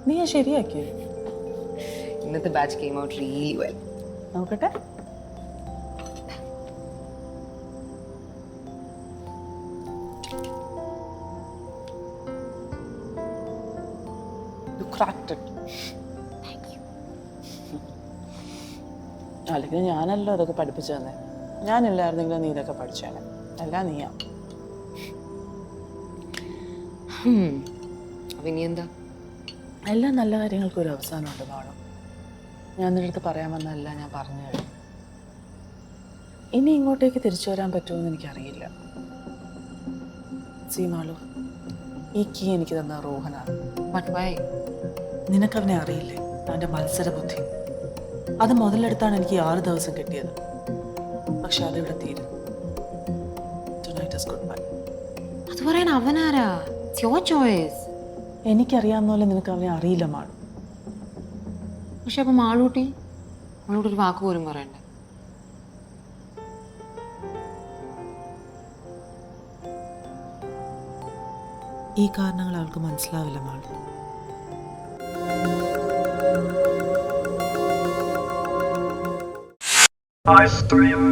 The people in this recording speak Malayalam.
നീ ശരിയാക്കി. ഇന്നത്തെ batch came out really well. നോക്കട്ടെ. You cracked it. Thank you. അല്ലെങ്കിൽ ഞാനല്ലോ അതൊക്കെ പഠിപ്പിച്ചു തന്നെ. ഞാനില്ലായിരുന്നെങ്കിലും നീ ഇതൊക്കെ പഠിച്ചേനെ. എല്ലാം നീയാ. അപ്പം ഇനി എന്താ? എല്ലാ നല്ല കാര്യങ്ങൾക്കും ഒരു അവസാനമുണ്ട് മാളും. ഞാൻ നിന്റെ അടുത്ത് പറയാൻ വന്നതല്ല, ഞാൻ പറഞ്ഞു കഴിഞ്ഞു. ഇനി ഇങ്ങോട്ടേക്ക് തിരിച്ചു വരാൻ പറ്റുമെന്ന് എനിക്കറിയില്ല. മാളു, ഈ കീ എനിക്ക് തന്ന റോഹനാണ്. But why? നിനക്കവനെ അറിയില്ലേ? അവൻ്റെ മത്സര ബുദ്ധി. അത് മുതലെടുത്താണ് എനിക്ക് 6 ദിവസം കിട്ടിയത്. പക്ഷെ അതിവിടെ തീരും. Tonight is goodbye. അത് പറയാൻ അവനാരാ? It's your choice. എനിക്കറിയാവുന്ന പോലെ നിനക്ക് അവനെ അറിയില്ല മാളു. പക്ഷെ അപ്പം മാളൂട്ടി ഒരു വാക്ക് പോലും പറയണ്ടേ? ഈ കാരണങ്ങൾ അവൾക്ക് മനസ്സിലാവില്ല മാളു. I stream